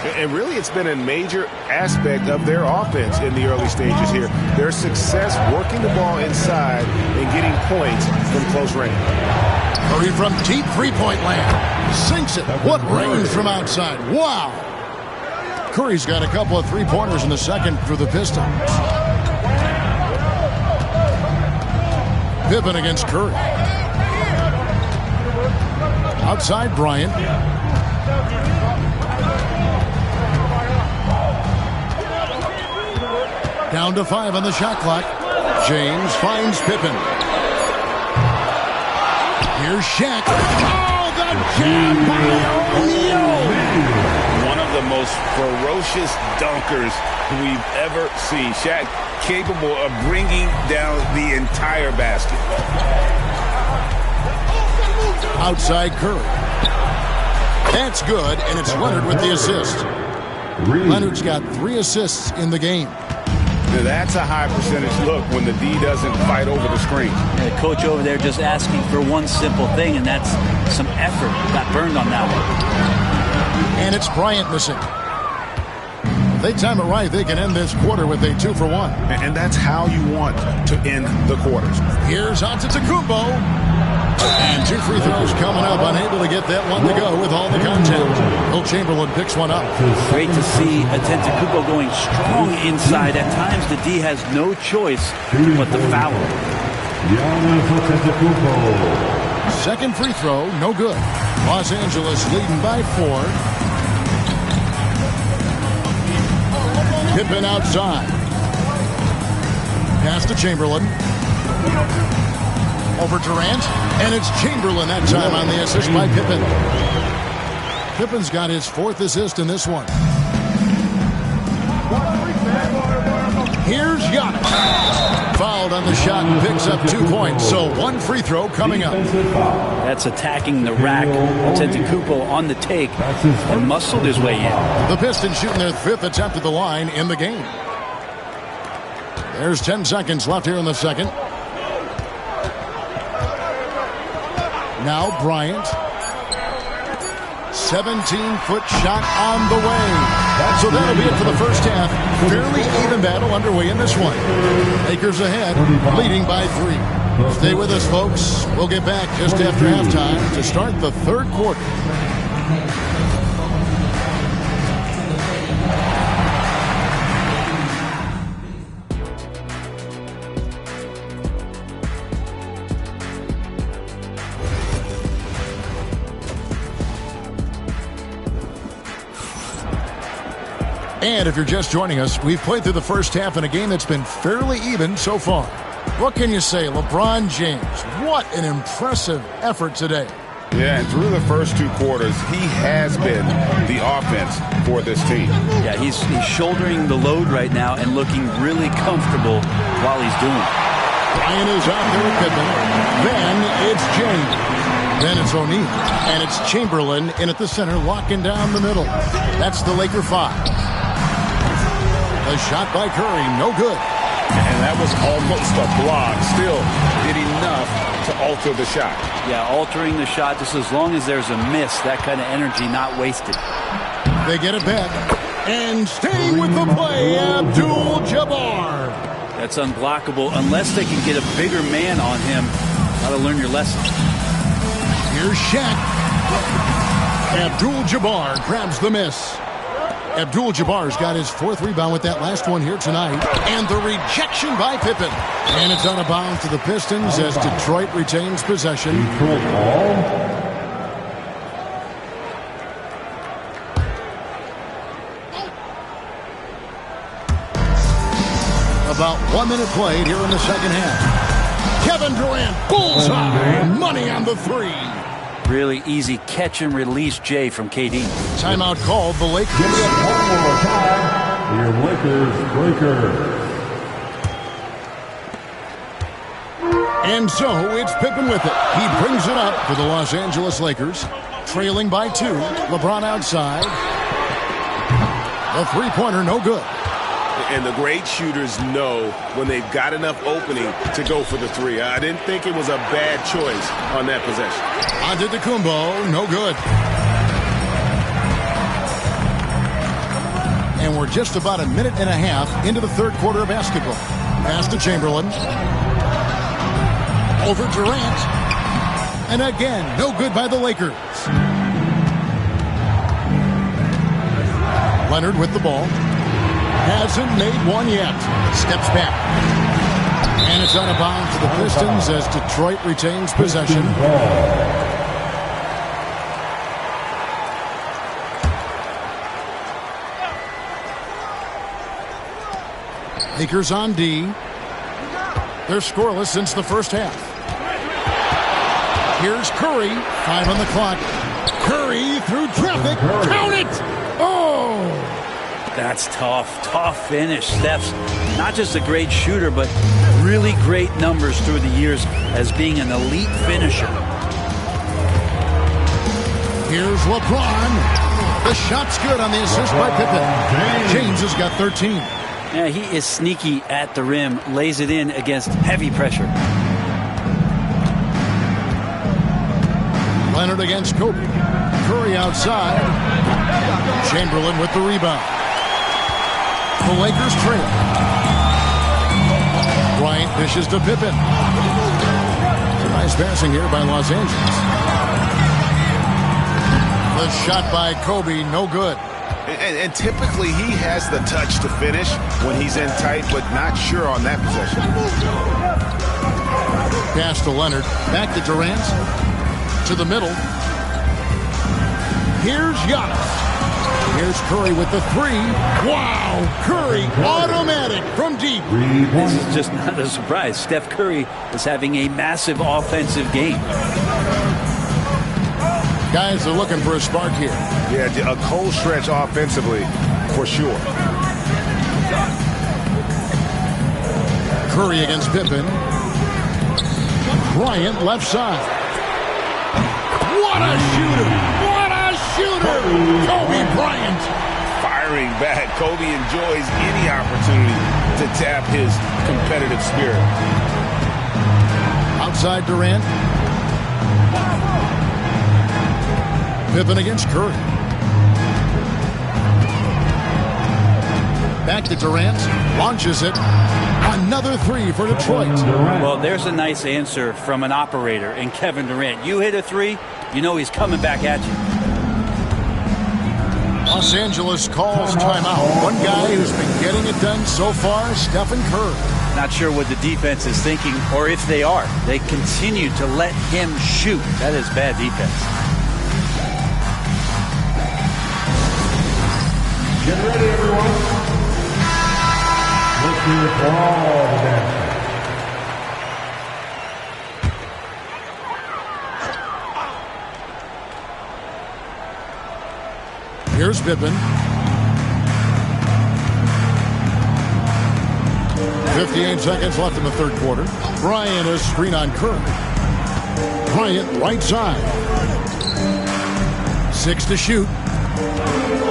S11: And really, it's been a major aspect of their offense in the early stages here. Their success working the ball inside and getting points from close range.
S7: Curry from deep three-point land. Sinks it. What range from outside. Wow. Curry's got a couple of three-pointers in the second for the Pistons. Pippen against Curry. Outside Bryant. Down to 5 on the shot clock. James finds Pippen. Here's Shaq. Oh, the jam by O'Neal.
S11: One of the most ferocious dunkers we've ever seen. Shaq capable of bringing down the entire basket.
S7: Outside Curry. That's good, and it's Leonard with the assist. Leonard's got 3 assists in the game.
S11: That's a high percentage look when the D doesn't fight over the screen.
S8: The coach over there just asking for one simple thing, and that's some effort. Got burned on that one.
S7: And it's Bryant missing. If they time it right, they can end this quarter with a 2-for-1.
S11: And that's how you want to end the quarters.
S7: Here's Antetokounmpo. And 2 free throws coming up. Unable to get that one to go with all the contact. Will Chamberlain picks one up.
S8: Great to see Antetokounmpo going strong inside. At times, the D has no choice but to foul.
S7: Second free throw, no good. Los Angeles leading by 4. Pippen outside. Pass to Chamberlain. Over Durant, and it's Chamberlain that time on the assist by Pippen. Pippen's got his 4th assist in this one. Here's Giannis. Fouled on the shot and picks up 2 points, so 1 free throw coming up.
S8: That's attacking the rack. Antetokounmpo on the take and muscled his way in.
S7: The Pistons shooting their 5th attempt at the line in the game. There's 10 seconds left here in the second. Now Bryant. 17-foot shot on the way. So that'll be it for the first half. Fairly even battle underway in this one. Lakers ahead, leading by 3. Stay with us, folks. We'll get back just after halftime to start the third quarter. And if you're just joining us, we've played through the first half in a game that's been fairly even so far. What can you say, LeBron James? What an impressive effort today.
S11: Yeah, and through the first 2 quarters, he has been the offense for this team.
S8: Yeah, he's shouldering the load right now and looking really comfortable while he's doing it.
S7: Bryant is out there with Pippen. Then it's James. Then it's O'Neal. And it's Chamberlain in at the center, locking down the middle. That's the Laker 5. A shot by Curry, no good.
S11: And that was almost a block. Still did enough to alter the shot.
S8: Yeah, altering the shot just as long as there's a miss. That kind of energy not wasted.
S7: They get it back. And staying with the play, Abdul-Jabbar.
S8: That's unblockable unless they can get a bigger man on him. Gotta learn your lesson.
S7: Here's Shaq. Abdul-Jabbar grabs the miss. Abdul-Jabbar's got his 4th rebound with that last one here tonight. And the rejection by Pippen. And it's out of bounds to the Pistons as Detroit retains possession.
S10: Detroit ball.
S7: About 1 minute played here in the second half. Kevin Durant, bullseye. Money on the 3.
S8: Really easy catch and release, Jay, from KD.
S7: Timeout called the Lakers.
S10: Give me one more time. Your Lakers.
S7: And so it's Pippen with it. He brings it up for the Los Angeles Lakers. Trailing by 2. LeBron outside. A 3-pointer, no good.
S11: And the great shooters know when they've got enough opening to go for the 3. I didn't think it was a bad choice on that possession.
S7: Antetokounmpo, no good. And we're just about a minute and a half into the third quarter of basketball. Pass to Chamberlain. Over Durant. And again, no good by the Lakers. Leonard with the ball. Hasn't made one yet. Steps back. And it's out of bounds to the Pistons as Detroit retains possession. Lakers on D. They're scoreless since the first half. Here's Curry. 5 on the clock. Curry through traffic. Count it! Oh!
S8: That's tough. Tough finish. Steph's not just a great shooter, but really great numbers through the years as being an elite finisher.
S7: Here's LeBron. The shot's good on the assist by Pippen. James has got 13.
S8: Yeah, he is sneaky at the rim. Lays it in against heavy pressure.
S7: Leonard against Kobe. Curry outside. Chamberlain with the rebound. The Lakers trail. Bryant dishes to Pippen. Nice passing here by Los Angeles. The shot by Kobe, no good.
S11: And typically he has the touch to finish when he's in tight, but not sure on that possession.
S7: Pass to Leonard. Back to Durant. To the middle. Here's Giannis. Here's Curry with the three. Wow! Curry automatic from deep.
S8: This is just not a surprise. Steph Curry is having a massive offensive game.
S7: Guys are looking for a spark here.
S11: Yeah, a cold stretch offensively, for sure.
S7: Curry against Pippen. Bryant left side. What a shooter! What a shooter! Kobe Bryant.
S11: Firing back. Kobe enjoys any opportunity to tap his competitive spirit.
S7: Outside Durant. Pippen against Curry. Back to Durant. Launches it. Another three for Detroit.
S8: Well, there's a nice answer from an operator in Kevin Durant. You hit a three, you know he's coming back at you.
S7: Los Angeles calls timeout. One guy who's been getting it done so far, Stephen Curry.
S8: Not sure what the defense is thinking, or if they are. They continue to let him shoot. That is bad defense.
S10: Get ready, everyone. Let's hear it for all the dancers.
S7: Here's Pippen. 58 seconds left in the third quarter. Bryant is screen on Curry. Bryant right side. 6 to shoot.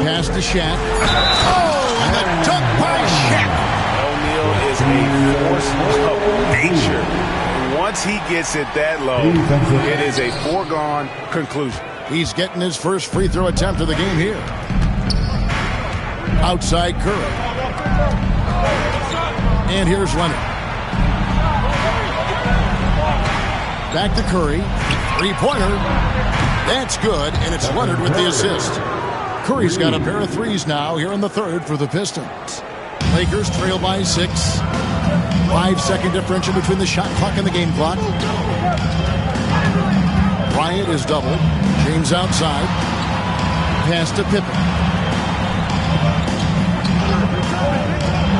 S7: Pass to Shaq. Oh, and the dunk by Shaq.
S11: O'Neal is a force of nature. Once he gets it that low, it is a foregone conclusion.
S7: He's getting his first free throw attempt of the game here. Outside Curry. And here's Leonard. Back to Curry. Three-pointer. That's good, and it's Leonard with the assist. Curry's got a pair of threes now here in the third for the Pistons. Lakers trail by 6. 5-second differential between the shot clock and the game clock. Bryant is doubled. James outside. Pass to Pippen.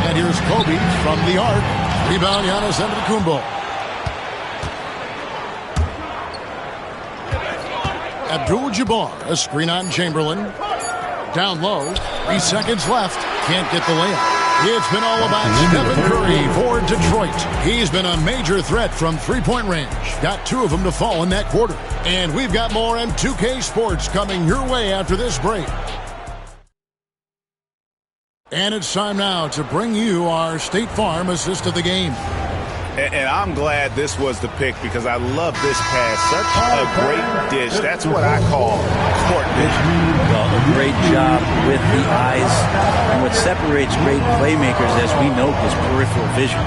S7: And here's Kobe from the arc. Rebound Giannis Antetokounmpo. Abdul-Jabbar, a screen on Chamberlain. Down low, 3 seconds left. Can't get the layup. It's been all about Stephen Curry for Detroit. He's been a major threat from three-point range. Got 2 of them to fall in that quarter. And we've got more M2K Sports coming your way after this break. And it's time now to bring you our State Farm assist of the game.
S11: And I'm glad this was the pick because I love this pass. Such a great dish. That's what I call court vision.
S8: Well, a great job with the eyes what separates great playmakers, as we know, is peripheral vision.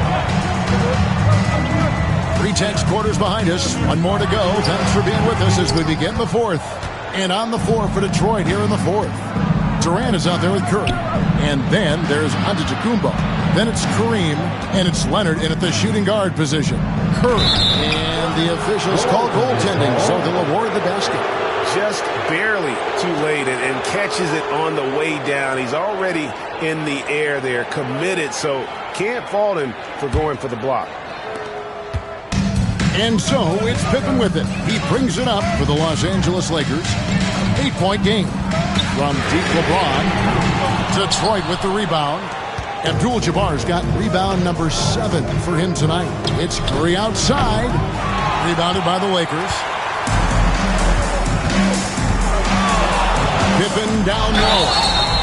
S7: 3 tenths quarters behind us. One more to go. Thanks for being with us as we begin the fourth. And on the floor for Detroit here in the fourth. Durant is out there with Curry. And then there's Antetokounmpo. Then it's Kareem. And it's Leonard in at the shooting guard position. Curry. And the officials call goaltending, so they'll award the basket.
S11: Just barely too late and catches it on the way down. He's already in the air there, committed, so can't fault him for going for the block.
S7: And so it's Pippen with it. He brings it up for the Los Angeles Lakers. 8-point game. From deep LeBron. Detroit with the rebound. Abdul-Jabbar's got rebound number 7 for him tonight. It's Curry outside. Rebounded by the Lakers. Pippen down low.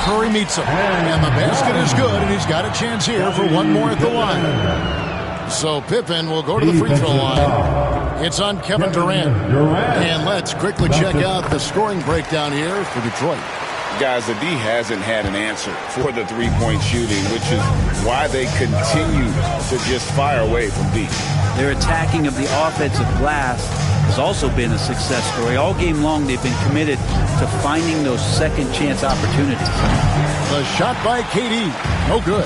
S7: Curry meets him. And the basket is good, and he's got a chance here for one more at the line. So Pippen will go to the free throw line. It's on Kevin Durant. And let's quickly check out the scoring breakdown here for Detroit.
S12: Guys, the D hasn't had an answer for the three-point shooting, which is why they continue to just fire away from deep.
S8: Their attacking of the offensive glass has also been a success story. All game long, they've been committed to finding those second chance opportunities.
S7: The shot by KD. No good.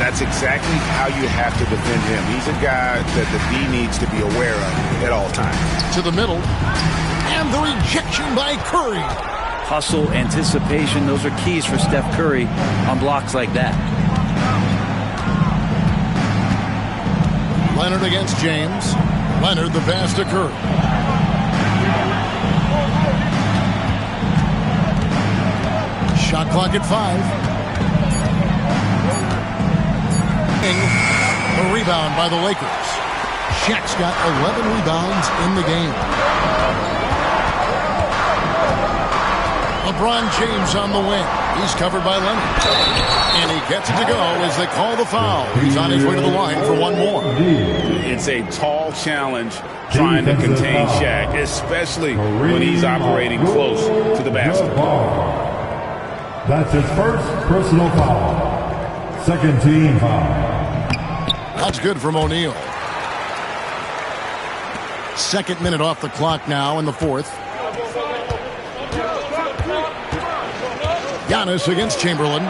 S11: That's exactly how you have to defend him. He's a guy that the D needs to be aware of at all times.
S7: To the middle. And the rejection by Curry.
S8: Hustle, anticipation, those are keys for Steph Curry on blocks like that.
S7: Leonard against James. Leonard the pass to Curry. Shot clock at 5. A rebound by the Lakers. Shaq's got 11 rebounds in the game. LeBron James on the wing. He's covered by Leonard. And he gets it to go as they call the foul. He's on his way to the line for one more.
S12: It's a tall challenge trying to contain Shaq, especially when he's operating close to the basket.
S10: That's his first personal foul. Second team foul.
S7: That's good from O'Neal. Second minute off the clock now in the fourth. Giannis against Chamberlain.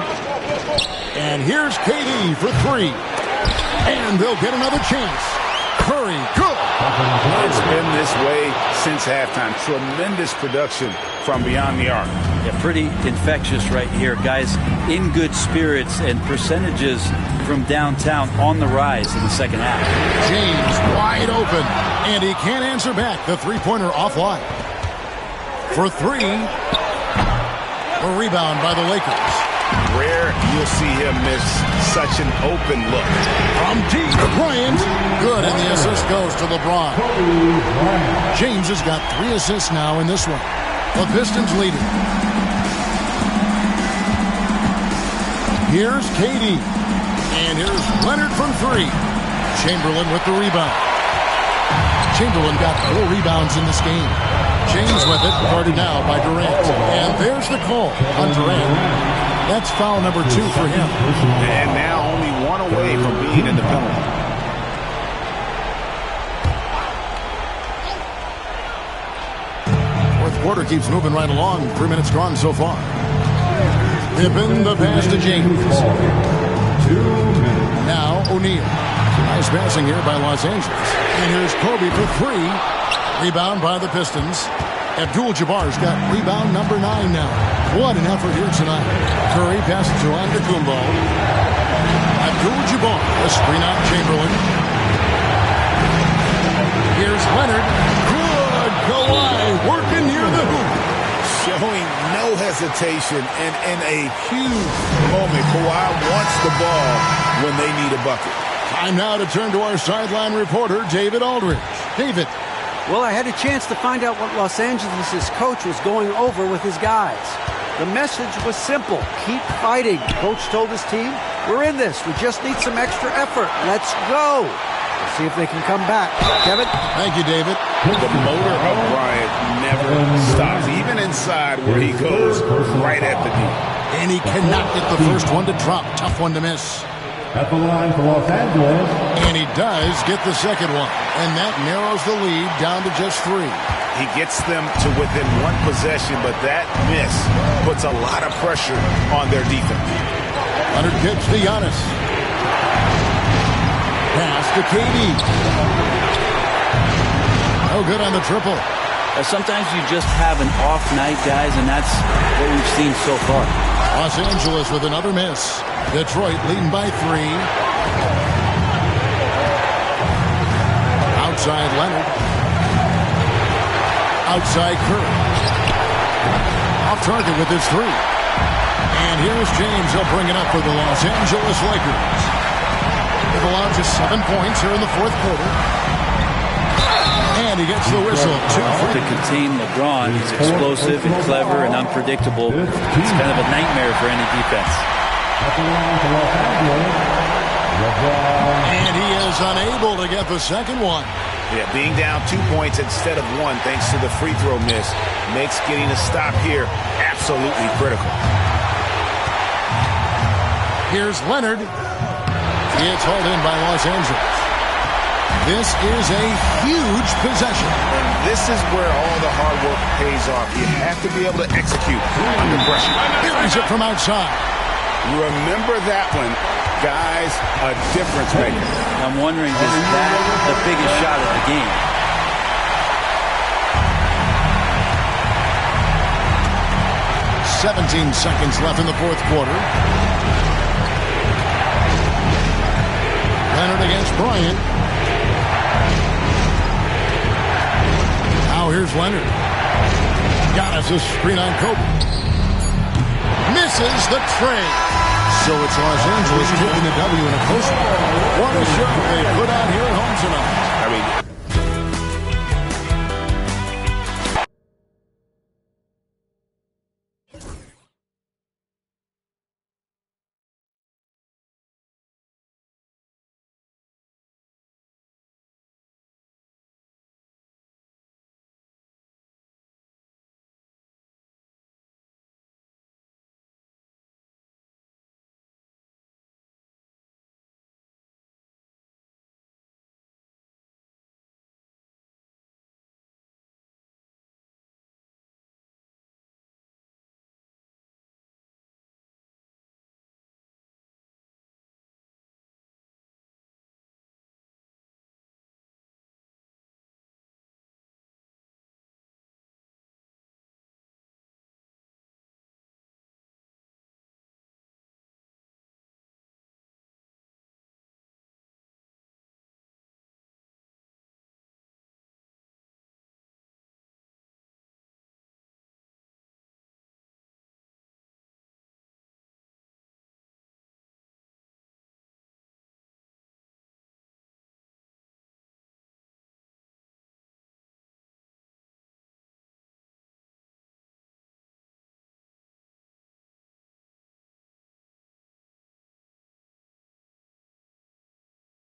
S7: And here's KD for 3. And they'll get another chance. Curry, good.
S12: It's been this way since halftime. Tremendous production from beyond the arc.
S8: Yeah, pretty infectious right here. Guys in good spirits, and percentages from downtown on the rise in the second half.
S7: James wide open. And he can't answer back. The three-pointer offline. For 3. A rebound by the Lakers.
S11: Rare you'll see him miss such an open look.
S7: From deep, Bryant. Good, and the assist goes to LeBron. James has got 3 assists now in this one. The Pistons lead it. Here's KD. And here's Leonard from 3. Chamberlain with the rebound. Chamberlain got 4 rebounds in this game. James with it, guarded now by Durant. And there's the call on Durant. That's foul number 2 for him.
S11: And now only 1 away from being in the penalty.
S7: Fourth quarter keeps moving right along. 3 minutes gone so far. Pippen the pass to James.
S10: 2 minutes.
S7: Now O'Neal. Nice passing here by Los Angeles. And here's Kobe for 3. Rebound by the Pistons. Abdul-Jabbar's got rebound number 9 now. What an effort here tonight. Curry passes to Antetokounmpo. Abdul-Jabbar, a screen out Chamberlain. Here's Leonard. Good. Kawhi working near the hoop.
S11: Showing no hesitation and in a huge moment. Kawhi wants the ball when they need a bucket.
S7: Time now to turn to our sideline reporter, David Aldridge. David.
S9: Well, I had a chance to find out what Los Angeles' coach was going over with his guys. The message was simple. Keep fighting. Coach told his team, we're in this. We just need some extra effort. Let's go. Let's see if they can come back. Kevin?
S7: Thank you, David.
S12: The motor of Bryant never stops, even inside where he goes right at the knee.
S7: And he cannot get the first one to drop. Tough one to miss.
S10: At the line for Los Angeles.
S7: And he does get the second one. And that narrows the lead down to just 3.
S11: He gets them to within one possession, but that miss puts a lot of pressure on their defense.
S7: Leonard kicks to Giannis. Pass to KD. No good on the triple.
S8: Sometimes you just have an off night, guys, and that's what we've seen so far.
S7: Los Angeles with another miss. Detroit leading by 3. Outside Leonard. Outside Curry. Off target with his 3. And here's James. He'll bring it up for the Los Angeles Lakers. They've allowed just 7 points here in the fourth quarter. And he gets the whistle. 2
S8: to contain LeBron. He's explosive and clever and unpredictable. It's kind of a nightmare for any defense.
S7: And he is unable to get the second one.
S11: Yeah, being down 2 points instead of 1 thanks to the free throw miss makes getting a stop here absolutely critical.
S7: Here's Leonard. It's hauled in by Los Angeles. This is a huge possession.
S11: This is where all the hard work pays off. You have to be able to execute under pressure.
S7: Here is it from outside.
S12: Remember that one. Guys, a difference maker.
S8: I'm wondering, is that the biggest shot of the game?
S7: .17 seconds left in the fourth quarter. Leonard against Bryant. Now here's Leonard. Got us a screen on Kobe. Misses the trade. So it's Los Angeles taking the W in a close one. What a show they put on here at home tonight.
S11: I mean,